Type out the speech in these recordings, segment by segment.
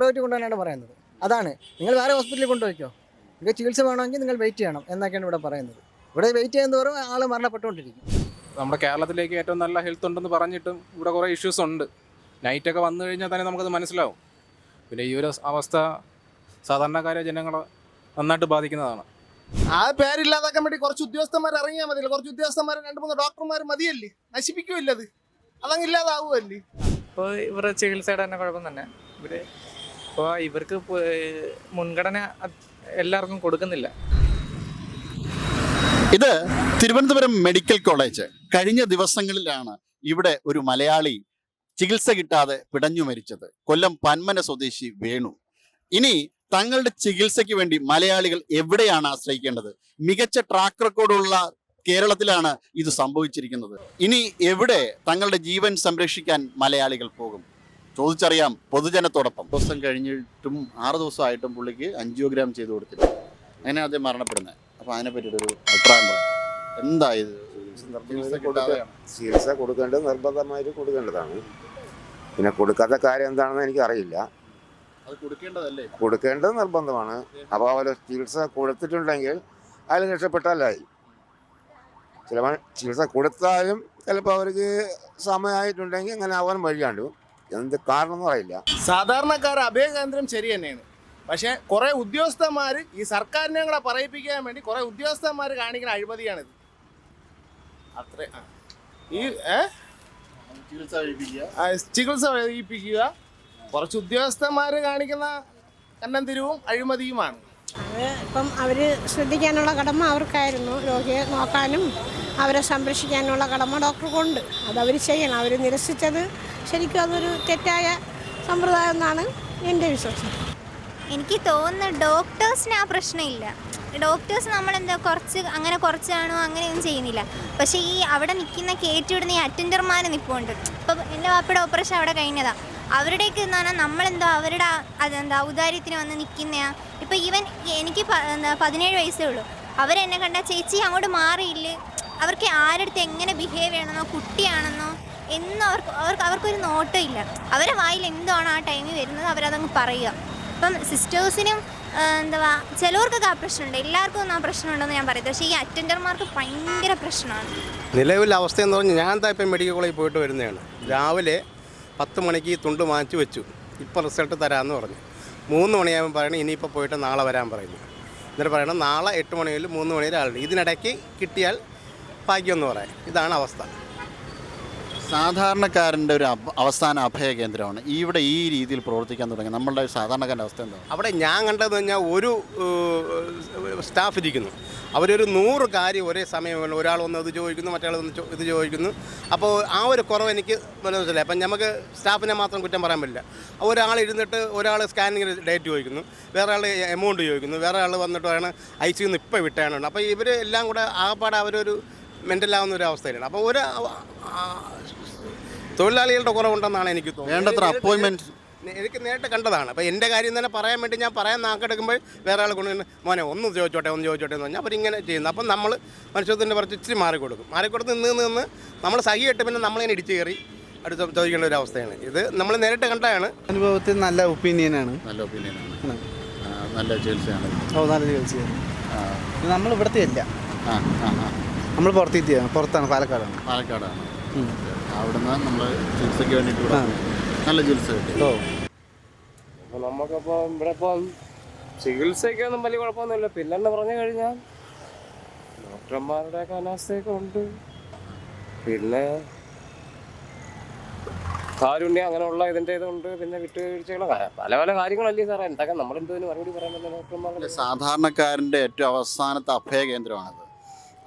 Private കൊണ്ടുപോകാനാണ് പറയുന്നത്. അതാണ്, നിങ്ങൾ വേറെ ഹോസ്പിറ്റലിൽ കൊണ്ടുപോയിക്കോ, നിങ്ങൾക്ക് ചികിത്സ വേണമെങ്കിൽ നിങ്ങൾ വെയിറ്റ് ചെയ്യണം എന്നൊക്കെയാണ് ഇവിടെ പറയുന്നത്. ഇവിടെ വെയിറ്റ് ചെയ്യുന്നതോറും ആൾ മരണപ്പെട്ടുകൊണ്ടിരിക്കും. നമ്മുടെ കേരളത്തിലേക്ക് ഏറ്റവും നല്ല ഹെൽത്ത് ഉണ്ടെന്ന് പറഞ്ഞിട്ടും ഇവിടെ കുറേ ഇഷ്യൂസ് ഉണ്ട്. നൈറ്റൊക്കെ വന്നു കഴിഞ്ഞാൽ തന്നെ നമുക്കത് മനസ്സിലാവും. പിന്നെ ഈ ഒരു അവസ്ഥ സാധാരണക്കാരെ ജനങ്ങളെ നന്നായിട്ട് ബാധിക്കുന്നതാണ്. ആ പേരില്ലാതാക്കാൻ വേണ്ടി കുറച്ച് ഉദ്യോഗസ്ഥന്മാർ ഇറങ്ങിയാൽ മതിയല്ലോ. കുറച്ച് ഉദ്യോഗസ്ഥന്മാർ 2-3 ഡോക്ടർമാർ മതിയല്ലേ, നശിപ്പിക്കുമല്ലേ അത്, അതങ്ങ് ഇല്ലാതാവുമല്ലേ. ഇപ്പോൾ ഇവരുടെ ചികിത്സയുടെ തന്നെ കുഴപ്പം തന്നെ. ഇപ്പോൾ ഇവർക്ക് മുൻഗണന എല്ലാവർക്കും കൊടുക്കുന്നില്ല. ഇത് തിരുവനന്തപുരം മെഡിക്കൽ കോളേജ്. കഴിഞ്ഞ ദിവസങ്ങളിലാണ് ഇവിടെ ഒരു മലയാളി ചികിത്സ കിട്ടാതെ പിടഞ്ഞു മരിച്ചത്. കൊല്ലം പന്മന സ്വദേശി വേണു. ഇനി തങ്ങളുടെ ചികിത്സയ്ക്ക് വേണ്ടി മലയാളികൾ എവിടെയാണ് ആശ്രയിക്കേണ്ടത്? മികച്ച ട്രാക്ക് റെക്കോർഡുള്ള കേരളത്തിലാണ് ഇത് സംഭവിച്ചിരിക്കുന്നത്. ഇനി എവിടെ തങ്ങളുടെ ജീവൻ സംരക്ഷിക്കാൻ മലയാളികൾ പോകും? ചോദിച്ചറിയാം പൊതുജനത്തോടൊപ്പം. ദിവസം കഴിഞ്ഞിട്ടും 6 ദിവസമായിട്ടും പുള്ളിക്ക് ആൻജിയോഗ്രാം ചെയ്ത് കൊടുത്തില്ല. അങ്ങനെ അദ്ദേഹം മരണപ്പെടുന്നത്. അപ്പോൾ അതിനെ പറ്റിയിട്ടൊരു അഭിപ്രായം പറയാം. എന്താ ഇത്? ചികിത്സ കൊടുക്കേണ്ടത് നിർബന്ധമായിട്ട് കൊടുക്കേണ്ടതാണ്. പിന്നെ കൊടുക്കാത്ത കാര്യം എന്താണെന്ന് എനിക്കറിയില്ല. അത് കൊടുക്കേണ്ടതല്ലേ? കൊടുക്കേണ്ടത് നിർബന്ധമാണ്. അപ്പോൾ അവർ ചികിത്സ കൊടുത്തിട്ടുണ്ടെങ്കിൽ അതിൽ രക്ഷപ്പെട്ടാലായി. ചിലപ്പോൾ ചികിത്സ കൊടുത്താലും ചിലപ്പോൾ അവർക്ക് സമയമായിട്ടുണ്ടെങ്കിൽ അങ്ങനെ ആവാൻ വഴിയാണ്ട്. എന്ത് കാരണം എന്ന് അറിയില്ല. സാധാരണക്കാർ അഭയകേന്ദ്രം ശരി തന്നെയാണ്. പക്ഷേ കുറേ ഉദ്യോഗസ്ഥന്മാർ ഈ സർക്കാരിനെ കൂടെ പറയിപ്പിക്കാൻ വേണ്ടി കുറേ ഉദ്യോഗസ്ഥന്മാർ കാണിക്കുന്ന അഴിമതിയാണിത്. അത്ര ഈ ചികിത്സ കഴിപ്പിക്കുക കുറച്ച് ഉദ്യോഗസ്ഥന്മാർ കാണിക്കുന്ന കന്നം തിരിവും അഴിമതിയുമാണ്. അത് ഇപ്പം അവർ ശ്രദ്ധിക്കാനുള്ള കടമ അവർക്കായിരുന്നു. രോഗിയെ നോക്കാനും അവരെ സംരക്ഷിക്കാനുള്ള കടമ ഡോക്ടർക്കുണ്ട്. അതവർ ചെയ്യണം. അവർ നിരസിച്ചത് ശരിക്കും അതൊരു തെറ്റായ സമ്പ്രദായം എന്നാണ് എൻ്റെ വിശ്വാസം. എനിക്ക് തോന്നുന്നു ഡോക്ടേഴ്സിന് ആ പ്രശ്നമില്ല. ഡോക്ടേഴ്സ് നമ്മളെന്താ കുറച്ചാണോ അങ്ങനെയൊന്നും ചെയ്യുന്നില്ല. പക്ഷേ ഈ അവിടെ നിൽക്കുന്ന കയറ്റിവിടുന്ന ഈ അറ്റൻഡർമാർ നിൽപ്പുണ്ട്. ഇപ്പം എൻ്റെ വാപ്പയുടെ ഓപ്പറേഷൻ അവിടെ കഴിഞ്ഞതാണ്. അവരുടെയൊക്കെ എന്ന് പറഞ്ഞാൽ നമ്മളെന്തോ അവരുടെ ഔദാര്യത്തിന് വന്ന് നിൽക്കുന്നതാണ്. ഇപ്പം എനിക്ക് 17 വയസ്സേ ഉള്ളൂ. അവരെന്നെ കണ്ട ചേച്ചി അങ്ങോട്ട് മാറിയില്ലേ, അവർക്ക് ആരുടെ എങ്ങനെ ബിഹേവ് ചെയ്യണമെന്നോ കുട്ടിയാണെന്നോ എന്നും അവർക്കൊരു നോട്ടം ഇല്ല. അവരെ വായിൽ എന്താണോ ആ ടൈമിൽ വരുന്നത് അവരതങ്ങ് പറയുക. ഇപ്പം സിസ്റ്റേഴ്സിനും ചിലവർക്കൊക്കെ ആ പ്രശ്നമുണ്ട്. എല്ലാവർക്കും ഒന്നും ആ പ്രശ്നമുണ്ടെന്ന് ഞാൻ പറയുന്നത്. പക്ഷേ ഈ അറ്റൻഡർമാർക്ക് ഭയങ്കര പ്രശ്നമാണ്. നിലവിലെ അവസ്ഥയെന്ന് പറഞ്ഞാൽ ഞാൻ ഇപ്പം മെഡിക്കൽ കോളേജിൽ പോയിട്ട് വരുന്നതാണ്. രാവിലെ 10 മണിക്ക് തുണ്ട് മാറ്റി വെച്ചു. ഇപ്പം റിസൾട്ട് തരാമെന്ന് പറഞ്ഞു. 3 മണിയാകുമ്പോൾ പറയണം ഇനിയിപ്പോൾ പോയിട്ട് നാളെ വരാൻ പറയുന്നു. എന്നിട്ട് പറയണം നാളെ 8 മണി മുതൽ 3 മണി വരെ ആളുണ്ട്. ഇതിനിടയ്ക്ക് കിട്ടിയാൽ ഭാഗ്യമെന്ന് പറയാം. ഇതാണ് അവസ്ഥ. സാധാരണക്കാരൻ്റെ ഒരു അവസാന അഭയ കേന്ദ്രമാണ് ഇവിടെ ഈ രീതിയിൽ പ്രവർത്തിക്കാൻ തുടങ്ങി. നമ്മളുടെ സാധാരണക്കാരൻ്റെ അവസ്ഥ എന്താ? അവിടെ ഞാൻ കണ്ടതെന്ന് പറഞ്ഞാൽ ഒരു സ്റ്റാഫ് ഇരിക്കുന്നു. അവരൊരു 100 കാര്യം ഒരേ സമയം ഒരാൾ വന്ന് ഇത് ചോദിക്കുന്നു, മറ്റേ വന്ന് ഇത് ചോദിക്കുന്നു. അപ്പോൾ ആ ഒരു കുറവ് എനിക്ക് മനസ്സിലായി. അപ്പം നമുക്ക് സ്റ്റാഫിനെ മാത്രം കുറ്റം പറയാൻ പറ്റില്ല. ഒരാൾ ഇരുന്നിട്ട് ഒരാൾ സ്കാനിങ്ങിന് ഡേറ്റ് ചോദിക്കുന്നു, വേറെ ആൾ എമൗണ്ട് ചോദിക്കുന്നു, വേറെ ആൾ വന്നിട്ട് പറയണം ICU ഇപ്പോൾ വിട്ടാണ്. അപ്പോൾ ഇവർ എല്ലാം കൂടെ ആകപ്പാടെ അവരൊരു മെൻ്റലാവുന്ന ഒരു അവസ്ഥയിലാണ്. അപ്പോൾ ഒരു തൊഴിലാളികളുടെ കുറവുണ്ടെന്നാണ് എനിക്ക് തോന്നുന്നത്. വേണ്ടത്ര അപ്പോയിൻമെൻറ്റ് എനിക്ക് നേരിട്ട് കണ്ടതാണ്. അപ്പോൾ എൻ്റെ കാര്യം തന്നെ പറയാൻ വേണ്ടി ഞാൻ പറയാൻ നാക്കെടുക്കുമ്പോൾ വേറെ ആൾ കൊണ്ട് മോനെ ഒന്ന് ചോദിച്ചോട്ടെ എന്ന് പറഞ്ഞാൽ അവരിങ്ങനെ ചെയ്യുന്നു. അപ്പം നമ്മൾ മനുഷ്യത്തിൻ്റെ കുറച്ച് ഇച്ചിരി മാറിക്കൊടുത്ത് നിന്ന് നമ്മൾ സഹിയിട്ട് പിന്നെ നമ്മളിങ്ങനെ ഇടിച്ചു കയറി അടുത്ത് ചോദിക്കേണ്ട ഒരു അവസ്ഥയാണ്. ഇത് നമ്മൾ നേരിട്ട് കണ്ടതാണ്. അനുഭവത്തിൽ നല്ല ഒപ്പീനിയനാണ്. നല്ല ഒപ്പീനിയനാണ്. നല്ല ചികിത്സയാണ്. നല്ല ചികിത്സയാണ്. നമ്മൾ ഇവിടുത്തെ അല്ല, നമ്മൾ പുറത്താണ്, പാലക്കാടാണ്. അവിടുന്ന് നമ്മൾ ചികിത്സയ്ക്ക് വേണ്ടിയിട്ട് നല്ല ചികിത്സ കിട്ടി. അപ്പോൾ നമുക്കിപ്പോൾ ഇവിടെ ഇപ്പം ചികിത്സയ്ക്കൊന്നും വലിയ കുഴപ്പമൊന്നുമില്ല. പിന്നെന്ന് പറഞ്ഞു കഴിഞ്ഞാൽ ഡോക്ടർമാരുടെയൊക്കെ അനാസ്ഥയൊക്കെ ഉണ്ട്. പിന്നെ കാരുണ്യം അങ്ങനെയുള്ള ഇതിൻ്റെ ഇതുണ്ട്. പിന്നെ വിട്ടുവീഴ്ചകൾ പല പല കാര്യങ്ങളല്ലേ സാറേ. എന്തൊക്കെ നമ്മളെന്തതിന് മറുപടി പറയാൻ പറ്റില്ല. ഡോക്ടർമാരുടെ സാധാരണക്കാരൻ്റെ ഏറ്റവും അവസാനത്തെ അഭയ കേന്ദ്രമാണത്.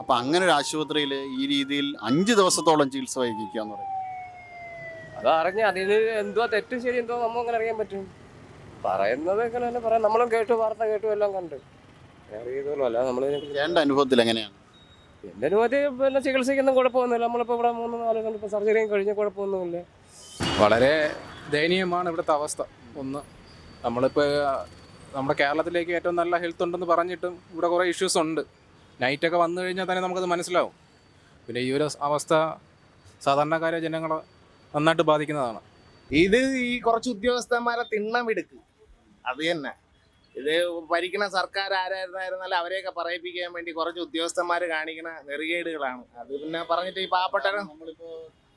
അപ്പം അങ്ങനെ ഒരു ആശുപത്രിയിൽ ഈ രീതിയിൽ 5 ദിവസത്തോളം ചികിത്സ വൈകിക്കുക എന്ന് പറയും. അതറിഞ്ഞ് അതിന് എന്തുവാ തെറ്റും ശരി എന്തോ നമ്മൾ അങ്ങനെ അറിയാൻ പറ്റും. പറയുന്നത് എങ്ങനെ തന്നെ പറയാം. നമ്മളും കേട്ടു, വാർത്ത കേട്ടു, എല്ലാം കണ്ട് അറിയതല്ലോ. അല്ല നമ്മൾ എൻ്റെ അനുഭവത്തിൽ എങ്ങനെയാണ്? എൻ്റെ അനുഭവത്തിൽ പിന്നെ ചികിത്സയ്ക്കൊന്നും കുഴപ്പമൊന്നുമില്ല. നമ്മളിപ്പോൾ ഇവിടെ 3-4 കണ്ടിപ്പോൾ സർജറിയും കഴിഞ്ഞ് കുഴപ്പമൊന്നുമില്ല. വളരെ ദയനീയമാണ് ഇവിടുത്തെ അവസ്ഥ. നമ്മളിപ്പോൾ നമ്മുടെ കേരളത്തിലേക്ക് ഏറ്റവും നല്ല ഹെൽത്ത് ഉണ്ടെന്ന് പറഞ്ഞിട്ടും ഇവിടെ കുറേ ഇഷ്യൂസ് ഉണ്ട്. നൈറ്റൊക്കെ വന്നു കഴിഞ്ഞാൽ തന്നെ നമുക്കത് മനസ്സിലാവും. പിന്നെ ഈ ഒരു അവസ്ഥ സാധാരണക്കാരെ ജനങ്ങളെ നന്നായിട്ട് ബാധിക്കുന്നതാണ്. ഇത് ഈ കുറച്ച് ഉദ്യോഗസ്ഥന്മാരെ തിണ്ണമെടുക്ക് അത് തന്നെ ഇത് ഭരിക്കുന്ന സർക്കാർ ആരായിരുന്നാലും അവരെയൊക്കെ പറയിപ്പിക്കാൻ വേണ്ടി കുറച്ച് ഉദ്യോഗസ്ഥന്മാർ കാണിക്കുന്ന നെറികേടുകളാണ്. അത് പിന്നെ പറഞ്ഞിട്ട് ഈ പാവപ്പെട്ടവരെ നമ്മളിപ്പോ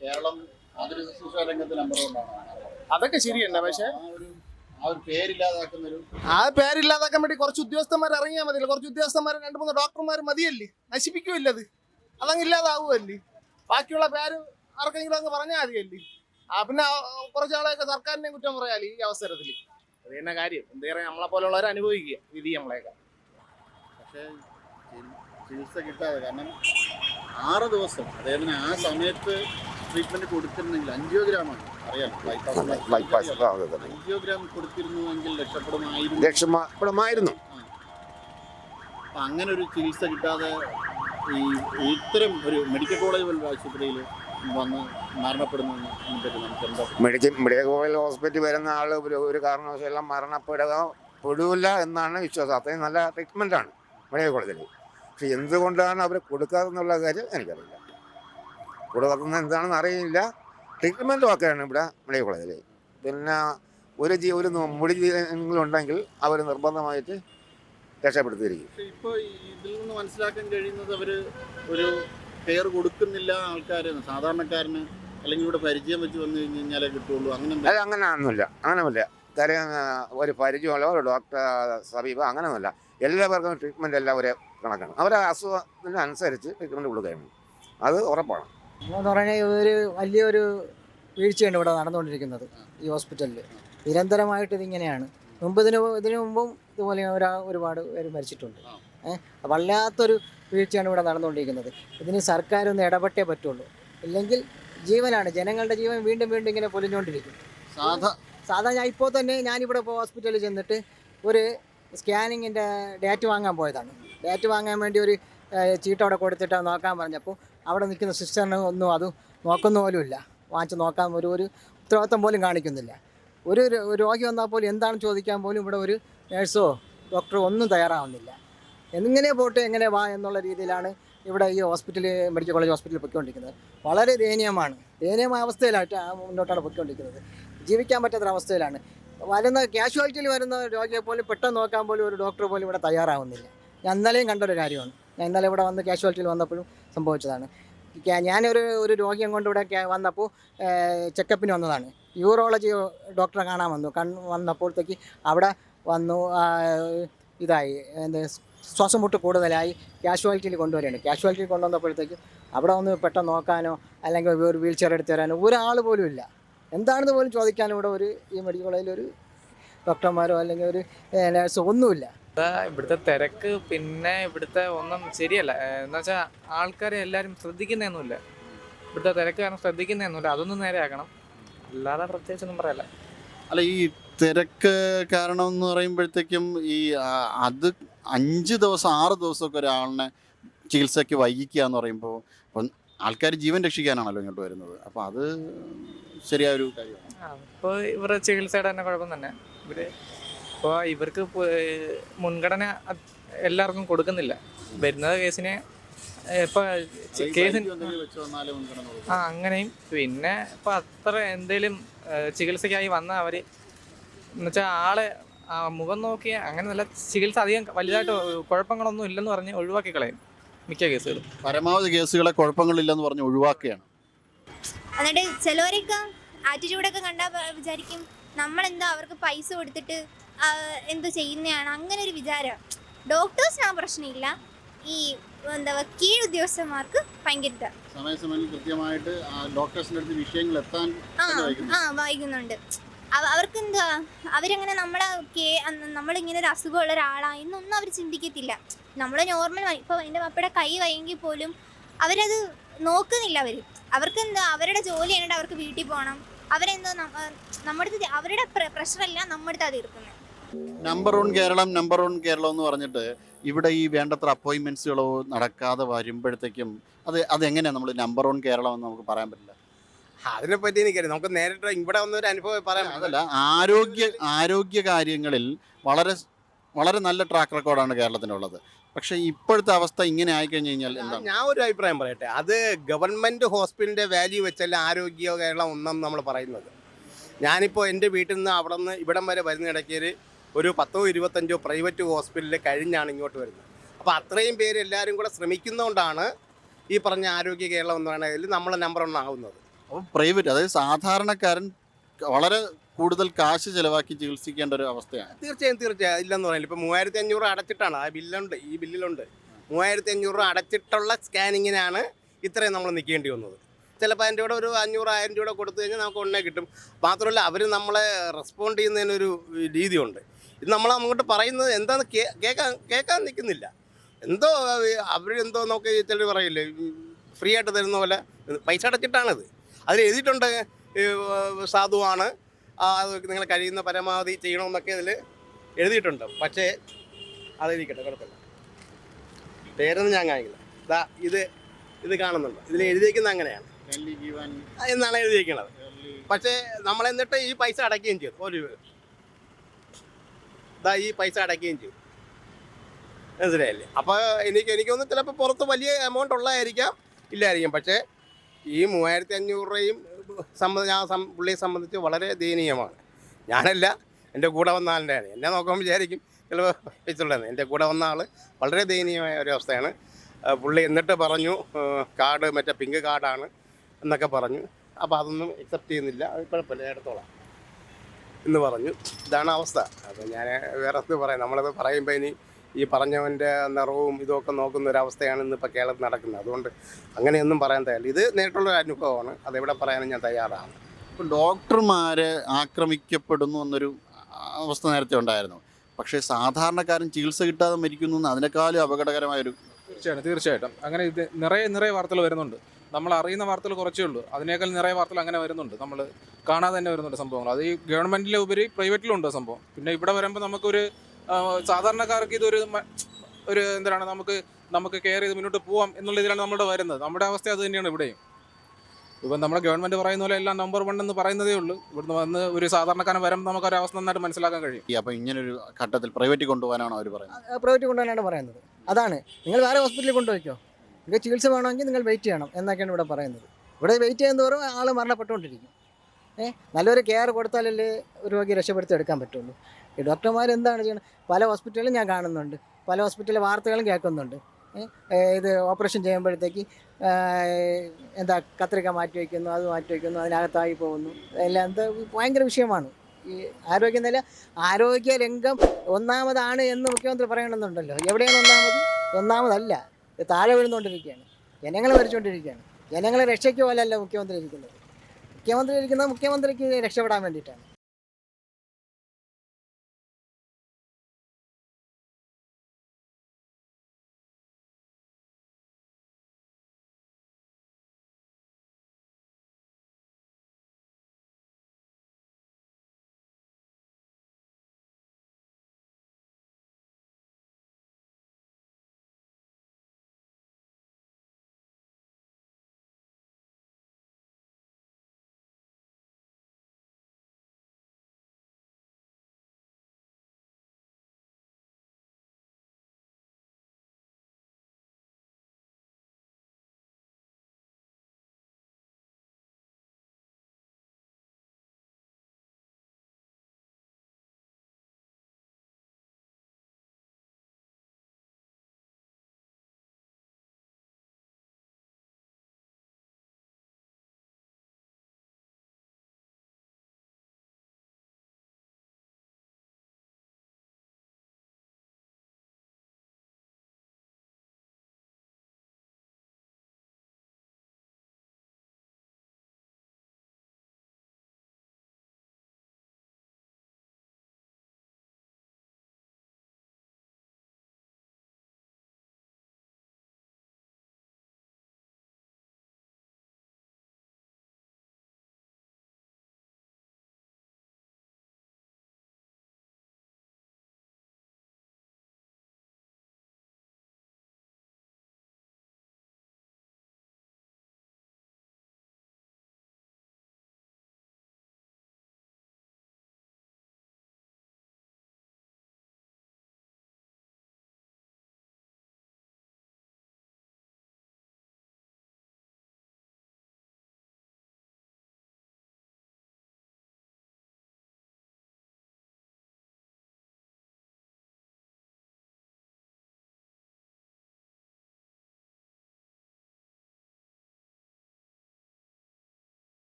കേരളം ആതുര ശുശ്രൂഷ രംഗത്ത് നമ്പർ 1 ആണ്. അതൊക്കെ ശരി തന്നെ. പക്ഷെ ആ ഒരു പേരില്ലാതാക്കുന്നൊരു ആ പേരില്ലാതാക്കാൻ വേണ്ടി കുറച്ച് ഉദ്യോഗസ്ഥന്മാർ ഇറങ്ങിയാൽ മതിയല്ലോ. കുറച്ച് ഉദ്യോഗസ്ഥന്മാർ 2-3 ഡോക്ടർമാർ മതിയല്ലേ, നശിപ്പിക്കുമല്ലേ അത്, അതങ്ങ് ഇല്ലാതാവുമല്ലേ. ബാക്കിയുള്ള പേര് ആർക്കെങ്കിലും അങ്ങ് പറഞ്ഞാൽ മതിയല്ലേ. പിന്നെ കുറച്ച് ആളെയൊക്കെ സർക്കാരിനെയും കുറ്റം പറയാല്ലേ ഈ അവസരത്തിൽ. അത് തന്നെ കാര്യം. എന്താ പറയുക, നമ്മളെ പോലുള്ളവർ അനുഭവിക്കുക വിധി നമ്മളെയൊക്കെ. പക്ഷേ ചികിത്സ കിട്ടാതെ, കാരണം 6 ദിവസം അദ്ദേഹത്തിന് ആ സമയത്ത് ട്രീറ്റ്മെന്റ് കൊടുത്തിരുന്നെങ്കിൽ ആൻജിയോഗ്രാമാണ് അറിയാം, ബൈപ്പാസ് ആൻജിയോഗ്രാം കൊടുത്തിരുന്നുവെങ്കിൽ രക്ഷപ്പെടുമായിരുന്നു. രക്ഷപ്പെടുമായിരുന്നു. അപ്പം അങ്ങനെ ഒരു ചികിത്സ കിട്ടാതെ ഈ ഇത്തരം ഒരു മെഡിക്കൽ കോളേജ് പോലുള്ള ആശുപത്രിയിൽ വന്ന് മരണപ്പെടുന്നതിനെ പറ്റി നമുക്ക് എന്താ? മെഡിക്കൽ കോളേജ് ഹോസ്പിറ്റലിൽ വരുന്ന ആൾ ഒരു കാരണവശാലും പെടില്ല എന്നാണ് വിശ്വാസം. അത്രയും നല്ല ട്രീറ്റ്മെൻറ്റാണ് മെഡിക്കൽ കോളേജിൽ. പക്ഷെ എന്തുകൊണ്ടാണ് അവർ കൊടുക്കാതെന്നുള്ള കാര്യം എനിക്കറിയില്ല. കൊടുക്കുന്നത് എന്താണെന്ന് അറിയില്ല. ട്രീറ്റ്മെൻറ്റും ഒക്കെയാണ് ഇവിടെ മെഡിക്കൽ കോളേജിൽ. പിന്നെ ഒരു മുടി ഉണ്ടെങ്കിൽ അവർ നിർബന്ധമായിട്ട് രക്ഷപ്പെടുത്തിയിരിക്കും. പക്ഷേ ഇപ്പോൾ ഇതിൽ നിന്ന് മനസ്സിലാക്കാൻ കഴിയുന്നത് അവർ ഒരു കെയർ കൊടുക്കുന്നില്ല ആൾക്കാർ, സാധാരണക്കാരന് അല്ലെങ്കിൽ ഇവിടെ പരിചയം വെച്ച് വന്നു കഴിഞ്ഞാലേ കിട്ടുള്ളൂ. അങ്ങനെയൊന്നുമില്ല. കാര്യം ഒരു പരിചയമുള്ള ഒരു ഡോക്ടർ സമീപം അങ്ങനെയൊന്നുമില്ല. എല്ലാവർക്കും ട്രീറ്റ്മെൻറ്റ് എല്ലാം ഒരേ കണക്കാണ്. അവരെ അസുഖത്തിനനുസരിച്ച് ട്രീറ്റ്മെൻറ്റ് കൊടുക്കുകയാണ്. അത് ഉറപ്പാണ്. എന്ന് പറഞ്ഞാൽ ഒരു വലിയൊരു വീഴ്ചയാണ് ഇവിടെ നടന്നുകൊണ്ടിരിക്കുന്നത് ഈ ഹോസ്പിറ്റലിൽ. നിരന്തരമായിട്ട് ഇതിങ്ങനെയാണ്. ഇതിനു മുമ്പും ഇതുപോലെ ഒരുപാട് പേര് മരിച്ചിട്ടുണ്ട്. വല്ലാത്തൊരു വീഴ്ചയാണ് ഇവിടെ നടന്നുകൊണ്ടിരിക്കുന്നത്. ഇതിന് സർക്കാർ ഒന്ന് ഇടപെട്ടേ പറ്റുള്ളൂ. ഇല്ലെങ്കിൽ ജീവനാണ്, ജനങ്ങളുടെ ജീവൻ വീണ്ടും വീണ്ടും ഇങ്ങനെ പൊലിഞ്ഞുകൊണ്ടിരിക്കും. സാധാരണ ഇപ്പോൾ തന്നെ ഞാനിവിടെ ഹോസ്പിറ്റലിൽ ചെന്നിട്ട് ഒരു സ്കാനിങ്ങിൻ്റെ ഡേറ്റ് വാങ്ങാൻ പോയതാണ്. ഡേറ്റ് വാങ്ങാൻ വേണ്ടി ഒരു ചീട്ട് അവിടെ കൊടുത്തിട്ട് നോക്കാൻ പറഞ്ഞപ്പോൾ അവിടെ നിൽക്കുന്ന സിസ്റ്ററിന് ഒന്നും അത് നോക്കുന്ന പോലും ഇല്ല. വാങ്ങിച്ച് നോക്കാൻ ഒരു ഉത്തരവാദിത്വം പോലും കാണിക്കുന്നില്ല. ഒരു രോഗി വന്നാൽ പോലും എന്താണെന്ന് ചോദിക്കാൻ പോലും ഇവിടെ ഒരു നേഴ്സോ ഡോക്ടറോ ഒന്നും തയ്യാറാവുന്നില്ല. എങ്ങനെ പോട്ടെ എങ്ങനെ വാ എന്നുള്ള രീതിയിലാണ് ഇവിടെ ഈ മെഡിക്കൽ കോളേജ് ഹോസ്പിറ്റലിൽ പൊയ്ക്കൊണ്ടിരിക്കുന്നത്. വളരെ ദയനീയമായ അവസ്ഥയിലായിട്ട് മുന്നോട്ടാണ് പൊയ്ക്കൊണ്ടിരിക്കുന്നത്. ജീവിക്കാൻ പറ്റാത്തൊരവസ്ഥയിലാണ്. കാഷ്വാലിറ്റിയിൽ വരുന്ന രോഗിയെ പോലും പെട്ടെന്ന് നോക്കാൻ പോലും ഒരു ഡോക്ടർ പോലും ഇവിടെ തയ്യാറാവുന്നില്ല. ഞാൻ ഇന്നലെയും കണ്ടൊരു കാര്യമാണ്. ഞാൻ ഇന്നലെ ഇവിടെ വന്ന് കാഷ്വാലിറ്റിയിൽ വന്നപ്പോഴും സംഭവിച്ചതാണ്. ഞാനൊരു രോഗിയെ കൊണ്ട് ഇവിടെ വന്നപ്പോൾ ചെക്കപ്പിന് വന്നതാണ്. യൂറോളജി ഡോക്ടറെ കാണാൻ വന്നപ്പോഴത്തേക്ക് അവിടെ വന്നു ഇതായി ശ്വാസം മുട്ട് കൂടുതലായി കാഷ്വാലിറ്റിയിൽ കൊണ്ടുവരികയാണ്. കാഷ്വാലിറ്റിയിൽ കൊണ്ടുവന്നപ്പോഴത്തേക്ക് അവിടെ ഒന്ന് പെട്ടെന്ന് നോക്കാനോ അല്ലെങ്കിൽ ഒരു വീൽ ചെയർ എടുത്ത് തരാനോ ഒരാൾ പോലും ഇല്ല. എന്താണെന്ന് പോലും ചോദിക്കാനും ഇവിടെ ഈ മെഡിക്കൽ കോളേജിൽ ഒരു ഡോക്ടർമാരോ അല്ലെങ്കിൽ ഒരു നേഴ്സോ ഒന്നുമില്ല. ഇവിടുത്തെ തിരക്ക് പിന്നെ ഇവിടുത്തെ ഒന്നും ശരിയല്ല. എന്ന് വെച്ചാൽ ആൾക്കാരെ എല്ലാവരും ശ്രദ്ധിക്കുന്നതൊന്നുമില്ല. ഇവിടുത്തെ തിരക്ക് കാരണം ശ്രദ്ധിക്കുന്നതൊന്നുമില്ല. അതൊന്നും നേരെയാക്കണം. അല്ലാതെ പ്രത്യേകിച്ചൊന്നും പറയല്ല. അല്ല, ഈ തിരക്ക് കാരണം എന്ന് പറയുമ്പോഴത്തേക്കും അത് 5 ദിവസം 6 ദിവസമൊക്കെ ഒരാളിനെ ചികിത്സയ്ക്ക് വൈകിക്കുക എന്ന് പറയുമ്പോൾ അപ്പം ആൾക്കാർ ജീവൻ രക്ഷിക്കാനാണല്ലോ ഇങ്ങോട്ട് വരുന്നത്. അപ്പോൾ അത് ശരിയായൊരു കാര്യമാണ്. ഇപ്പോൾ ഇവരുടെ ചികിത്സയുടെ തന്നെ കുഴപ്പം തന്നെ. ഇപ്പോൾ ഇവർക്ക് മുൻഗണന എല്ലാവർക്കും കൊടുക്കുന്നില്ല. വരുന്ന കേസിനെ ഇപ്പോൾ അങ്ങനെയും പിന്നെ ഇപ്പോൾ അത്ര എന്തെങ്കിലും ചികിത്സയ്ക്കായി വന്ന അവർ എന്നുവെച്ചാൽ ആളെ മുഖം നോക്കിയ അങ്ങനെ നല്ല ചികിത്സ അധികം വലുതായിട്ട് കുഴപ്പങ്ങളൊന്നും ഇല്ലെന്ന് പറഞ്ഞ് ഒഴിവാക്കി കളയും മിക്ക കേസുകളും. പരമാവധി കേസുകളെ കുഴപ്പങ്ങളില്ലെന്ന് പറഞ്ഞ് ഒഴിവാക്കുകയാണ്. എന്നിട്ട് ചിലവരൊക്കെ ആറ്റിറ്റ്യൂഡൊക്കെ കണ്ടാൽ വിചാരിക്കും നമ്മളെന്തോ അവർക്ക് പൈസ കൊടുത്തിട്ട് എന്തോ ചെയ്യുന്നതാണ്, അങ്ങനെ ഒരു വിചാരം. ഡോക്ടേഴ്സിന് ആ പ്രശ്നമില്ല. ഈ കീഴ് ഉദ്യോഗസ്ഥന്മാർക്ക് ഭയങ്കര കൃത്യമായിട്ട് ഡോക്ടേഴ്സിന്റെ അടുത്ത് വിഷയങ്ങൾ എത്താൻ വൈകുന്നുണ്ട്. അവർക്കെന്താ അവരങ്ങനെ നമ്മളിങ്ങനെ ഒരു അസുഖമുള്ള ഒരാളായെന്നൊന്നും അവർ ചിന്തിക്കത്തില്ല. നമ്മൾ നോർമൽ ഇപ്പോൾ എൻ്റെ പപ്പയുടെ കൈ വയ്യെങ്കിൽ പോലും അവരത് നോക്കുന്നില്ല. അവർക്കെന്താ അവരുടെ ജോലി ചെയ്യേണ്ട, അവർക്ക് വീട്ടിൽ പോകണം. അവരെന്തോ നമ്മുടെ അവരുടെ പ്രഷറല്ല നമ്മുടെ അടുത്ത് തീർക്കുന്നത്. നമ്പർ 1 കേരളം എന്ന് പറഞ്ഞിട്ട് ഇവിടെ ഈ വേണ്ടത്ര അപ്പോയിൻമെന്റ്സുകളോ നടക്കാതെ വരുമ്പോഴത്തേക്കും അതെങ്ങനെയാണ് നമ്മൾ നമ്പർ 1 കേരളം എന്ന് നമുക്ക് പറയാൻ പറ്റില്ല. അതിനെപ്പറ്റി എനിക്കറിയാം. നമുക്ക് നേരിട്ട് ഇവിടെ വന്നൊരു അനുഭവം പറയാൻ. അതല്ല, ആരോഗ്യ കാര്യങ്ങളിൽ വളരെ വളരെ നല്ല ട്രാക്ക് റെക്കോർഡാണ് കേരളത്തിനുള്ളത്. പക്ഷേ ഇപ്പോഴത്തെ അവസ്ഥ ഇങ്ങനെ ആയിക്കഴിഞ്ഞ് കഴിഞ്ഞാൽ എന്താണ്? ഞാൻ ഒരു അഭിപ്രായം പറയട്ടെ. അത് ഗവൺമെൻറ് ഹോസ്പിറ്റലിൻ്റെ വാല്യൂ വെച്ചല്ല ആരോഗ്യ കേരളം ഒന്നും നമ്മൾ പറയുന്നത്. ഞാനിപ്പോൾ എൻ്റെ വീട്ടിൽ നിന്ന് അവിടെ നിന്ന് ഇവിടം വരെ വരുന്നിടയ്ക്ക് ഒരു 10-25 പ്രൈവറ്റ് ഹോസ്പിറ്റലിൽ കഴിഞ്ഞാണ് ഇങ്ങോട്ട് വരുന്നത്. അപ്പോൾ അത്രയും പേര് എല്ലാവരും കൂടെ ശ്രമിക്കുന്നതുകൊണ്ടാണ് ഈ പറഞ്ഞ ആരോഗ്യ കേരളം എന്ന് പറയുന്നതിൽ നമ്മളെ നമ്പർ 1 ആവുന്നത്. അപ്പോൾ പ്രൈവറ്റ്, അതായത് സാധാരണക്കാരൻ വളരെ കൂടുതൽ കാശ് ചിലവാക്കി ചികിത്സിക്കേണ്ട ഒരു അവസ്ഥയാണ്. തീർച്ചയായും ഇല്ലെന്ന് പറയില്ല. ഇപ്പോൾ 3500 അടച്ചിട്ടാണ്, ആ ബില്ലുണ്ട്, ഈ ബില്ലിലുണ്ട് 3500 അടച്ചിട്ടുള്ള സ്കാനിങ്ങിനാണ് ഇത്രയും നമ്മൾ നിൽക്കേണ്ടി വന്നത്. ചിലപ്പോൾ അതിൻ്റെ കൂടെ ഒരു 500-1000 രൂപ കൊടുത്തു കഴിഞ്ഞാൽ നമുക്ക് ഉടനെ കിട്ടും. മാത്രമല്ല അവർ നമ്മളെ റെസ്പോണ്ട് ചെയ്യുന്നതിനൊരു രീതിയുണ്ട്. ഇത് നമ്മൾ അങ്ങോട്ട് പറയുന്നത് എന്താണെന്ന് കേൾക്കാൻ നിൽക്കുന്നില്ല. എന്തോ അവരെന്തോ നമുക്ക് ചിലർ പറയില്ലേ, ഫ്രീ ആയിട്ട് തരുന്ന പോലെ പൈസ അടച്ചിട്ടാണിത്. അതിൽ എഴുതിയിട്ടുണ്ട് സാധുവാണ്, അത് നിങ്ങൾ കഴിയുന്ന പരമാവധി ചെയ്യണമെന്നൊക്കെ ഇതിൽ എഴുതിയിട്ടുണ്ട്. പക്ഷേ അതിരിക്കട്ടെ, കുഴപ്പമില്ല, പേരൊന്നും ഞാൻ കാണിക്കില്ല. ഇതാ ഇത് കാണുന്നുണ്ട്, ഇതിൽ എഴുതിയിരിക്കുന്നത് അങ്ങനെയാണ് എന്നാണ് എഴുതിയിരിക്കുന്നത്. പക്ഷേ നമ്മളെന്നിട്ട് ഈ പൈസ അടയ്ക്കുകയും ചെയ്തു. ഈ പൈസ അടയ്ക്കുകയും ചെയ്തു, മനസ്സിലായില്ലേ? അപ്പോൾ എനിക്കൊന്നും ചിലപ്പോൾ പുറത്ത് വലിയ എമൗണ്ട് ഉള്ളതായിരിക്കാം, ഇല്ലായിരിക്കും. പക്ഷേ ഈ 3500 രൂപയും പുള്ളിയെ സംബന്ധിച്ച് വളരെ ദയനീയമാണ്. ഞാനല്ല, എൻ്റെ കൂടെ വന്ന ആളിൻ്റെ ആണ്. എന്നെ നോക്കുമ്പോൾ വിചാരിക്കും ചിലപ്പോൾ പൈസ ഉള്ളതെന്ന്. എൻ്റെ കൂടെ വന്ന ആൾ വളരെ ദയനീയമായ ഒരു അവസ്ഥയാണ്. പുള്ളി എന്നിട്ട് പറഞ്ഞു കാർഡ് മറ്റേ പിങ്ക് കാർഡാണ് എന്നൊക്കെ പറഞ്ഞു. അപ്പോൾ അതൊന്നും അക്സെപ്റ്റ് ചെയ്യുന്നില്ല, അത് കുഴപ്പമില്ല, എടുത്തോളാം എന്ന് പറഞ്ഞു. ഇതാണ് അവസ്ഥ. അപ്പോൾ ഞാൻ വേറെ എന്ത് പറയാം, നമ്മളത് പറയുമ്പോൾ ഇനി ഈ പറഞ്ഞവൻ്റെ നിറവും ഇതൊക്കെ നോക്കുന്ന ഒരവസ്ഥയാണ് ഇന്നിപ്പോൾ കേരളത്തിൽ നടക്കുന്നത്. അതുകൊണ്ട് അങ്ങനെയൊന്നും പറയാൻ തയ്യാറില്ല. ഇത് നേരിട്ടുള്ളൊരു അനുഭവമാണ്, അതെവിടെ പറയാനും ഞാൻ തയ്യാറാണ്. ഇപ്പോൾ ഡോക്ടർമാർ ആക്രമിക്കപ്പെടുന്നു എന്നൊരു അവസ്ഥ നേരത്തെ ഉണ്ടായിരുന്നു. പക്ഷേ സാധാരണക്കാരൻ ചികിത്സ കിട്ടാതെ മരിക്കുന്നു എന്ന് അതിനേക്കാളും അപകടകരമായൊരു. തീർച്ചയായിട്ടും അങ്ങനെ ഇത് നിറയെ വാർത്തകൾ വരുന്നുണ്ട്. നമ്മൾ അറിയുന്ന വാർത്തകൾ കുറച്ചേ ഉള്ളൂ, അതിനേക്കാൾ നിറയെ വാർത്തകൾ അങ്ങനെ വരുന്നുണ്ട്. നമ്മൾ കാണാതെ തന്നെ വരുന്നുണ്ട് സംഭവങ്ങൾ. അത് ഈ ഗവൺമെൻറ്റിലെ ഉപരി പ്രൈവറ്റിലും ഉണ്ട് സംഭവം. പിന്നെ ഇവിടെ വരുമ്പോൾ നമുക്കൊരു സാധാരണക്കാർക്ക് ഒരു എന്താണ്, നമുക്ക് കെയർ ചെയ്ത് മുന്നോട്ട് പോകാം എന്നുള്ള ഇതിലാണ് നമ്മുടെ വരുന്നത്. നമ്മുടെ അവസ്ഥ അത് തന്നെയാണ് ഇവിടെയും. ഇപ്പം നമ്മുടെ ഗവൺമെൻറ് പറയുന്ന പോലെ എല്ലാം നമ്പർ 1 എന്ന് പറയുന്നതേ ഉള്ളൂ. ഇവിടുന്ന് വന്ന് ഒരു സാധാരണക്കാരൻ വരുമ്പോൾ നമുക്കൊരു അവസ്ഥ നന്നായിട്ട് മനസ്സിലാക്കാൻ കഴിയും. അപ്പോൾ ഇങ്ങനൊരു ഘട്ടത്തിൽ പ്രൈവറ്റിൽ കൊണ്ടുപോകാനാണോ അവർ പറയുന്നത്? പ്രൈവറ്റ് കൊണ്ടുപോകാനാണ് പറയുന്നത്. അതാണ്, നിങ്ങൾ വേറെ ഹോസ്പിറ്റലിൽ കൊണ്ടുപോയിക്കോ, നിങ്ങൾക്ക് ചികിത്സ വേണമെങ്കിൽ നിങ്ങൾ വെയിറ്റ് ചെയ്യണം എന്നൊക്കെയാണ് ഇവിടെ പറയുന്നത്. ഇവിടെ വെയിറ്റ് ചെയ്യുന്നതോറും ആൾ മരണപ്പെട്ടുകൊണ്ടിരിക്കും. നല്ലൊരു കെയർ കൊടുത്താലല്ലേ ഒരു രോഗി രക്ഷപ്പെടുത്തി എടുക്കാൻ പറ്റുള്ളൂ. ഈ ഡോക്ടർമാർ എന്താണ് ചെയ്യുന്നത്? പല ഹോസ്പിറ്റലിലും ഞാൻ കാണുന്നുണ്ട്, പല ഹോസ്പിറ്റലിലെ വാർത്തകളും കേൾക്കുന്നുണ്ട്. ഇത് ഓപ്പറേഷൻ ചെയ്യുമ്പോഴത്തേക്ക് എന്താ കത്രിക മാറ്റി വയ്ക്കുന്നു, അത് മാറ്റി വയ്ക്കുന്നു, അതിനകത്തായി പോകുന്നു, എല്ലാം എന്താ ഭയങ്കര വിഷയമാണ്. ഈ ആരോഗ്യ രംഗം ഒന്നാമതാണ് എന്ന് മുഖ്യമന്ത്രി പറയണമെന്നുണ്ടല്ലോ. എവിടെയാണ് ഒന്നാമതല്ല, താഴെ വീഴുന്നുകൊണ്ടിരിക്കുകയാണ്, ജനങ്ങളെ മരിച്ചുകൊണ്ടിരിക്കുകയാണ്. ജനങ്ങളെ രക്ഷയ്ക്ക് പോലല്ല മുഖ്യമന്ത്രി ഇരിക്കുന്നത്. മുഖ്യമന്ത്രിക്ക് രക്ഷപ്പെടാൻ വേണ്ടിയിട്ടാണ്.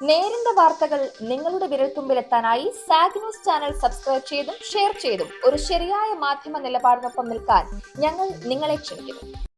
നേരിന്റെ വാർത്തകൾ നിങ്ങളുടെ വിരൽത്തുമ്പിലെത്താനായി സാഗ് ന്യൂസ് ചാനൽ സബ്സ്ക്രൈബ് ചെയ്തും ഷെയർ ചെയ്തും ഒരു ശരിയായ മാധ്യമ നിലപാടിനൊപ്പം നിൽക്കാൻ ഞങ്ങൾ നിങ്ങളെ ക്ഷണിക്കുന്നു.